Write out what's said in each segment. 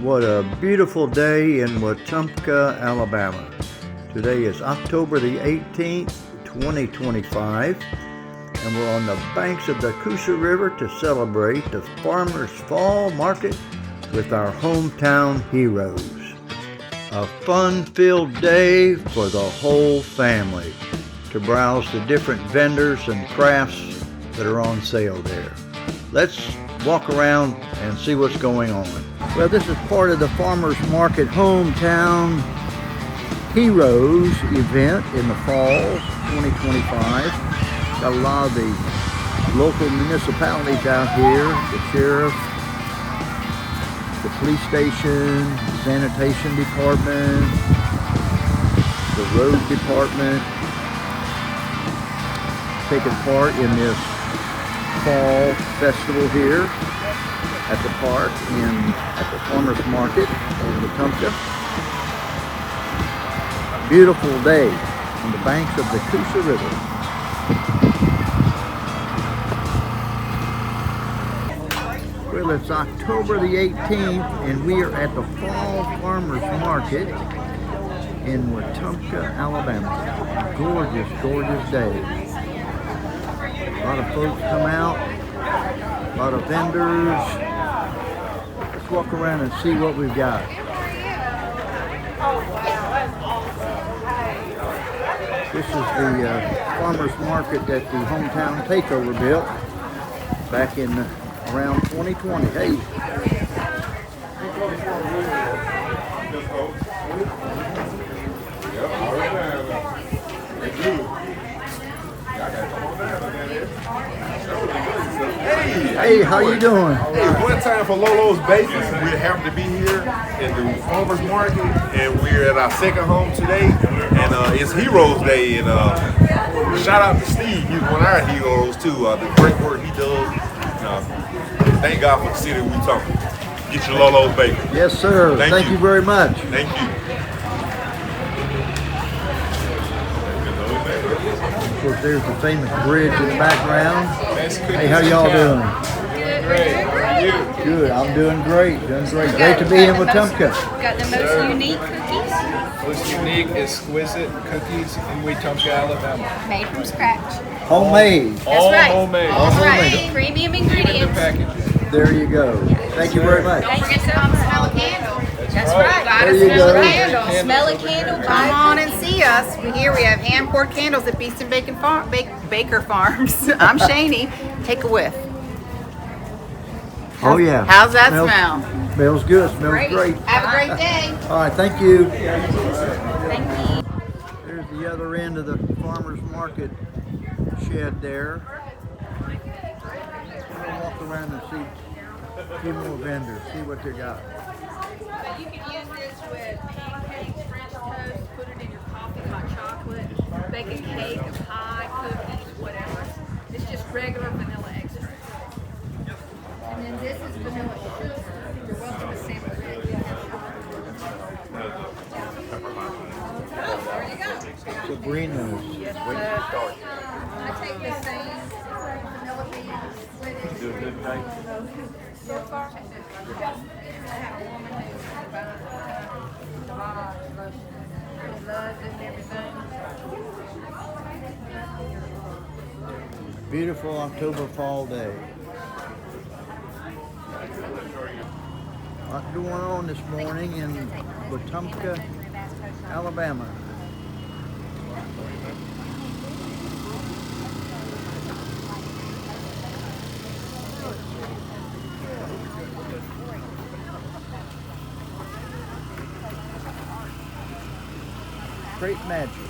What a beautiful day in Wetumpka, Alabama. Today is October the 18th, 2025, and we're on the banks of the Coosa River to celebrate the Farmers Fall Market with our hometown heroes. A fun-filled day for the whole family to browse the different vendors and crafts that are on sale there. Let's walk around and see what's going on. Well, this is part of the Farmers Market Hometown Heroes event in the fall 2025. Got a lot of the local municipalities out here, the sheriff, the police station, the sanitation department, the road department, taking part in this fall festival here at the park at the Farmers Market in Wetumpka. Beautiful day on the banks of the Coosa River. Well, it's October the 18th and we are at the Fall Farmers Market in Wetumpka, Alabama. Gorgeous, gorgeous day. A lot of folks come out, a lot of vendors. Let's walk around and see what we've got. This is the farmers market that the hometown takeover built back in around 2020. Hey. Hey, how you doing? Hey, one time for Lolo's Bakery. We're happy to be here at the Farmers Market, and we're at our second home today. And it's Heroes Day, and shout out to Steve. He's one of our heroes too. The great work he does. Thank God for the city we talking. Get your Lolo's Bakery. Yes, sir. Thank you very much. Thank you. Of course, there's the famous bridge in the background. Hey, how y'all doing? Great. Good. I'm doing great. Great to be in Wetumpka. Got the most unique cookies. Most unique, exquisite cookies in Wetumpka, Alabama. Made from scratch. Homemade. All That's right. homemade. That's All right. homemade. Premium In the ingredients. packages. There you go. Thank you very much. Don't forget to come smell a candle. That's right. right. Gotta There you smell a go. candle. Smell a candle. Come on and see us. We have hand-poured candles at Beast and Bacon Baker Farms. I'm Shani. Take a whiff. Oh yeah. How's that smell? Smells good. Smells great. Have a great day. All right. Thank you. Thank you. There's the other end of the farmers market shed there. We'll walk around and see a few more vendors. See what they got. You can use this with pancakes, French toast, put it in your coffee, hot chocolate, bake a cake, a pie, cookies, whatever. It's just regular vanilla extract. And then this is vanilla sugar. You're welcome to sample it. There you go. Sabrina's. I take the same vanilla beans, split it. So far, I have a woman who's loves it and everything. Beautiful October fall day. A lot going on this morning in Wetumpka, Alabama. Crepe magic.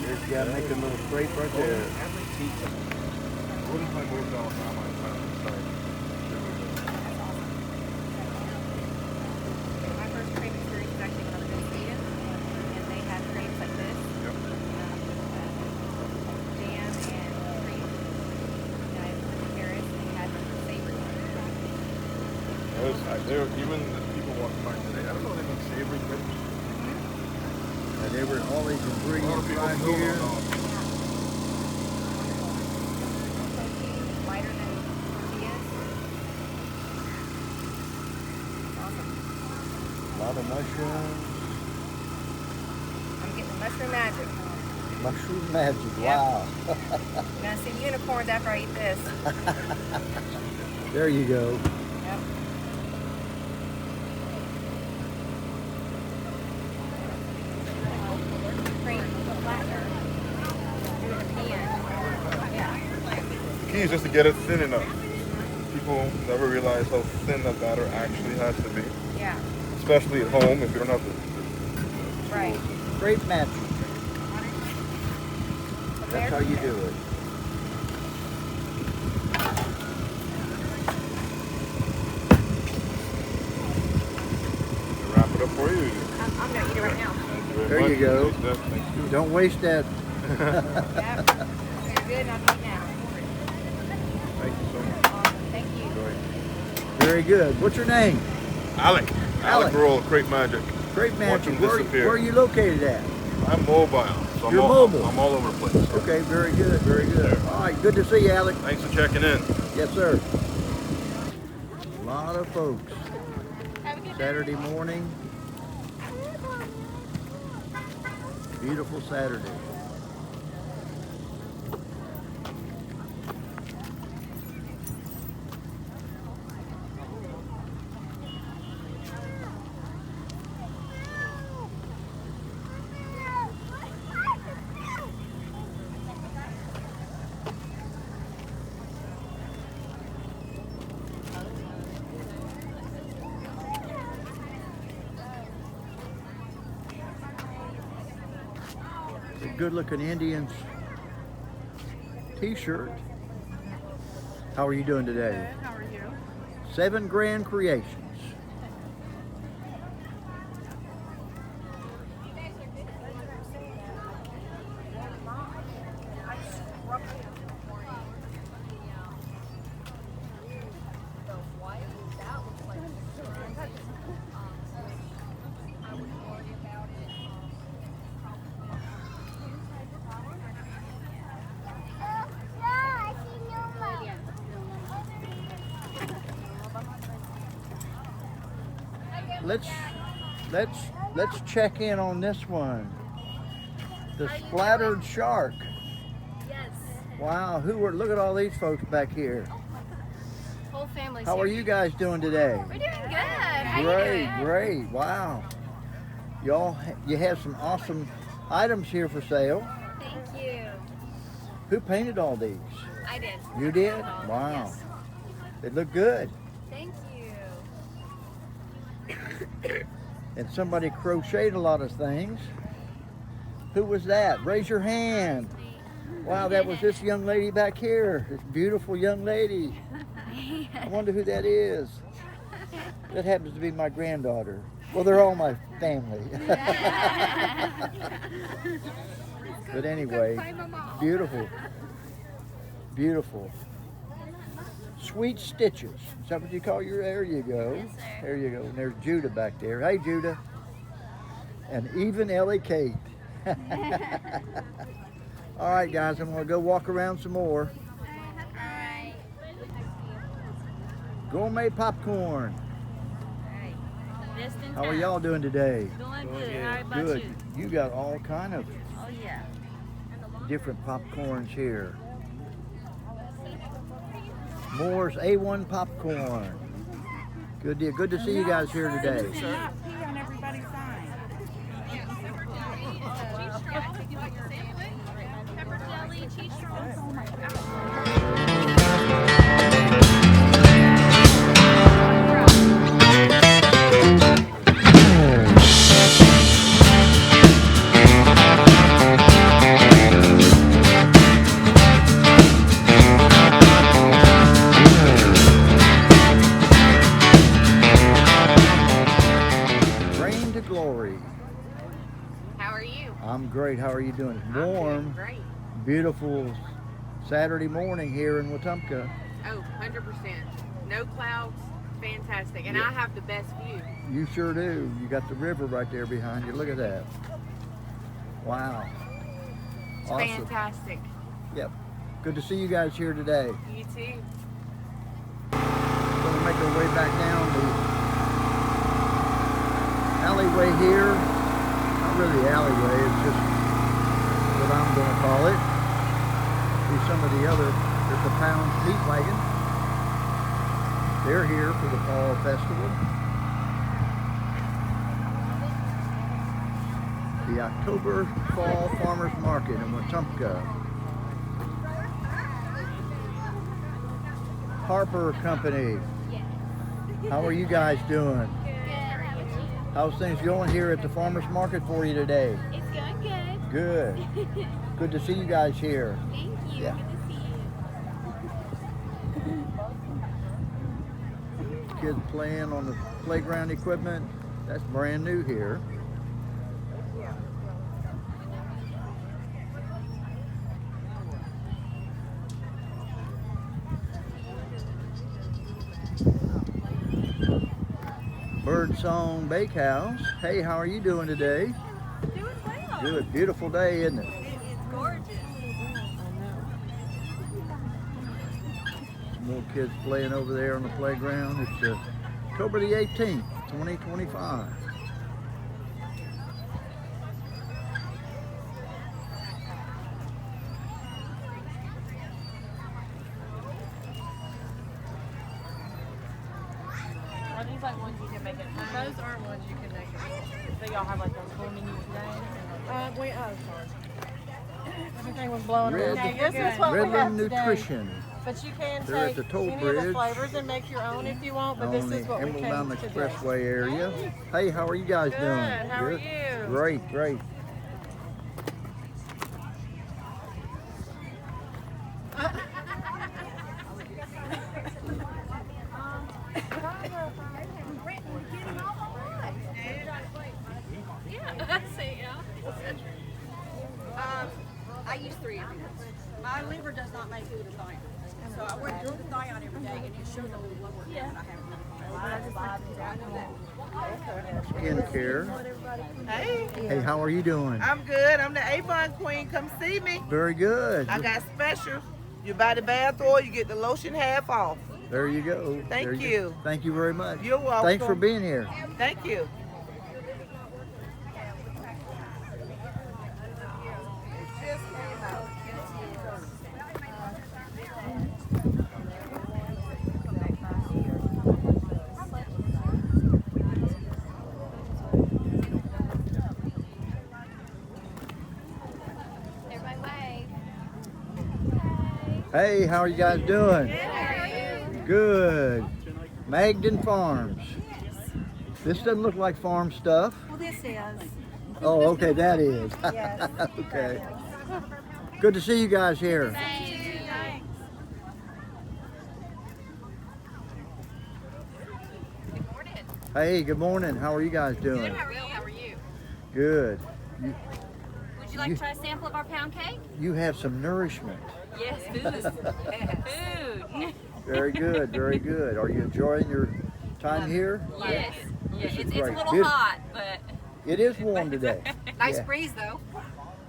There's the guy making a little crepe right there. My first crepe experience was actually when I was in Sweden, and they had crepes like this. Jam and cream. And I went to Paris and they had savory. Even the people walking by today, I don't know if they make savory crepes. And there were all these ingredients right here. Lighter than tortillas. lot of mushrooms. I'm getting mushroom magic. Mushroom magic, Yep. wow. You're gonna see unicorns after I eat this. There you go. Yep. The key is just to get it thin enough. People never realize how thin the batter actually has to be, Yeah. especially at home if you don't have the Right. Great magic. That's how you do it. wrap it up for you. I'm gonna eat it right now. Thank you very There much. you go. Thank you. Don't waste that. Yep. Very good. I'll eat now. Thank you so much. Awesome. Thank you. Enjoy. Very good. What's your name? Alec. Alec. Alec Roll, Crepe Magic. Great Watch magic. them Where disappear. are you located at? I'm mobile. So You're mobile. I'm all over the place. Okay, very good, very good. All right, good to see you, Alec. Thanks for checking in. Yes, sir. A lot of folks. Saturday morning. Beautiful Saturday. Good looking Indians t-shirt. How are you doing today? Good. How are you? 7 Grand Creations. Let's check in on this one. The splattered shark. Yes. Wow, look at all these folks back here. Whole family's How here. are you guys doing today? We're doing good. How you Great, doing? great. Wow. You have some awesome items here for sale. Thank you. Who painted all these? I did. You did? Well, Wow. Yes. They look good. Thank you. And somebody crocheted a lot of things. Who was that? Raise your hand. Wow, that was this young lady back here. This beautiful young lady. I wonder who that is. That happens to be my granddaughter. Well, they're all my family. But anyway, beautiful. Beautiful. Sweet Stitches. Is that what you call your? There you go. Yes, sir. There you go. And there's Judah back there. Hey, Judah. And even Ellie Kate. All right, guys, I'm going to go walk around some more. Alright. Gourmet popcorn. Distance How are y'all doing today? Doing good. How about Good. you? You got all kind of Oh yeah. different popcorns here. Moore's A1 popcorn. Good deal. Good to see you guys here today. Pee on everybody's sign. Pepper jelly, cheese straws. Rain to glory. How are you? I'm great. How are you doing? It's I'm doing warm, great. beautiful Saturday morning here in Wetumpka. Oh, 100%. No clouds. Fantastic. And Yeah. I have the best view. You sure do. You got the river right there behind you. Look at that. Wow. It's Awesome. fantastic. Yep. Good to see you guys here today. You too. Going to make our way back down the alleyway here. Not really alleyway, it's just what I'm going to call it. See some of the other, there's the Pounds Meat Wagon. They're here for the Fall Festival. The October Fall Farmers Market in Wetumpka. Harper Company. How are you guys doing? How's things going here at the farmers market for you today? It's going Good. good. Good to see you guys here. Thank you. Yeah. Good to see you. Kids playing on the playground equipment. That's brand new here. Birdsong Bakehouse. Hey, how are you doing today? Doing well. Good. Beautiful day, isn't it? It's gorgeous. Some more kids playing over there on the playground. It's October the 18th, 2025. Are these like ones you can make at home? Those are ones you can make at home. So y'all have like those full menu today? Sorry. Everything was blowing Red- around. This is what we Redland have today. Nutrition But you can They're at take the toll any of the bridge. flavors and make your own if you want, but this on is the what we Emerald came Mountain today. Expressway area. Hey, how are you guys doing? Good. How are you? Great, great. I use 3 every day. My liver does not make glutathione. So I wear glutathione every day and it shows the lower that I have. Skincare. Hey, Hey, how are you doing? I'm good. I'm the Avon Queen. Come see me. Very good. I got specials. You buy the bath oil, you get the lotion half off. There you go. Thank There you. Thank you very much. You're welcome. Thanks for being here. Thank you. Everybody wave. Hey, how are you guys doing? How are you? Good. Magden Farms. This doesn't look like farm stuff. Well, this is. Oh, okay, that is. Yes. Okay. Good to see you guys here. Thanks. Good morning. Hey, good morning. How are you guys doing? How are you? Good. Would you like to try a sample of our pound cake? You have some nourishment. Yes, food. Very good, very good. Are you enjoying your time here? Yes. This is It's a great. little Beaut- hot, but It is warm today. Nice Yeah. breeze though.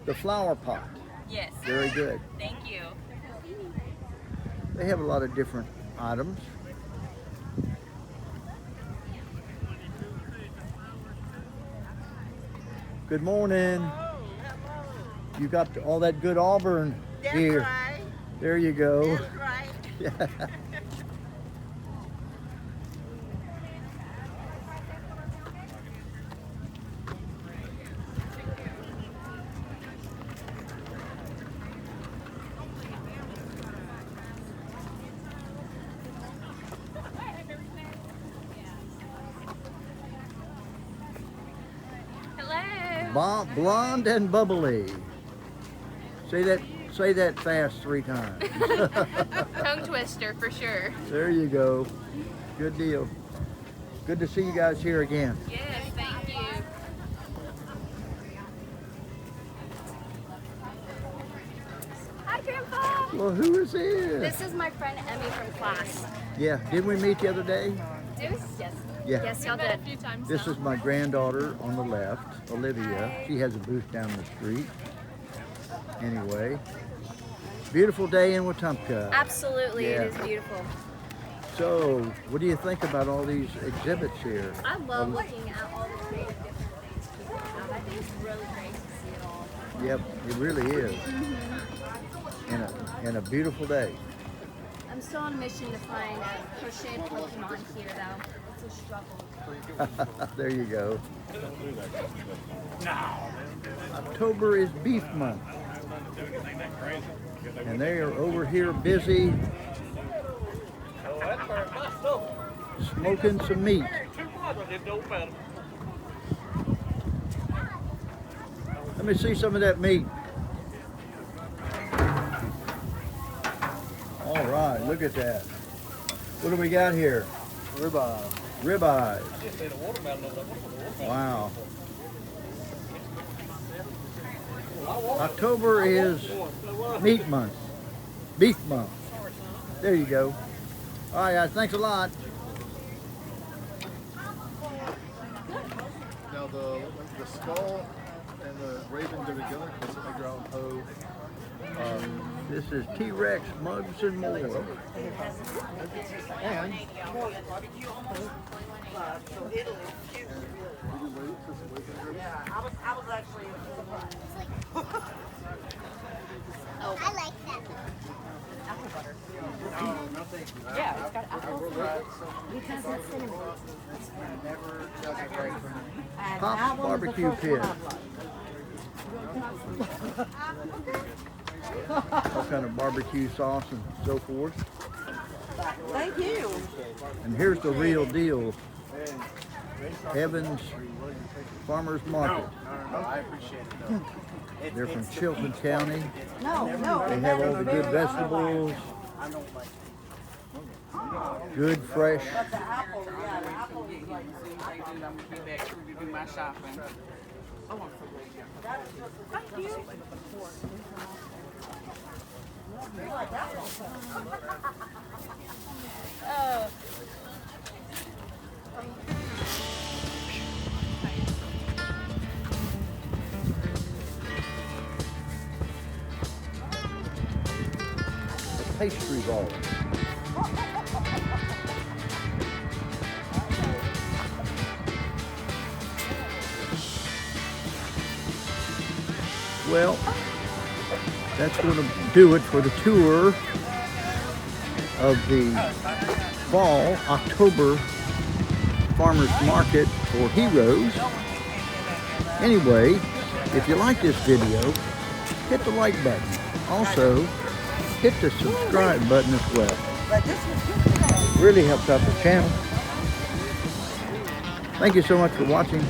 The flower pot. yes. Very good. Thank you. They have a lot of different items. Good morning. You got all that good Auburn That's here. right. There you go. That's right. Yeah. Hello. Blonde and bubbly. Say that fast 3 times. Tongue twister for sure. There you go. Good deal. Good to see you guys here again. Yes, thank you. Hi, Grandpa. Well, who is this? This is my friend Emmy from class. Yeah, didn't we meet the other day? Yes. Yeah. Yes, y'all did. A few times. This is my granddaughter on the left, Olivia. She has a booth down the street. Anyway, beautiful day in Wetumpka. Absolutely, Yeah. it is beautiful. So, what do you think about all these exhibits here? I love looking at all the creative different It's really great to see it all. Yep, it really is. And a beautiful day. I'm still on a mission to find a crocheted Pokemon here, though. It's a struggle. There you go. October is beef month. And they are over here busy smoking some meat. Let me see some of that meat. All right, look at that. What do we got here? Ribeye. Ribeyes. Wow. October is meat month. Beef month. There you go. All right, guys, thanks a lot. Now the skull and the raven go together because Edgar Allan Poe. This is T-Rex, mugs, and more. And So Italy. Yeah, I was actually surprised. I like that. Apple butter. Yeah, it's got apple. Because it's cinnamon. Pop's Barbecue Pit. All kind of barbecue sauce and so forth. Thank you. And here's the real deal. Evans Farmers Market. I appreciate it. They're from Chilton County. No. They have all the good vegetables. Good, fresh. The apple, yeah, the apple is like. Thank you. The pastry ball. Well, that's going to do it for the tour of the fall October Farmers Market for Heroes. Anyway, if you like this video, hit the like button. Also, hit the subscribe button as well. Really helps out the channel. Thank you so much for watching.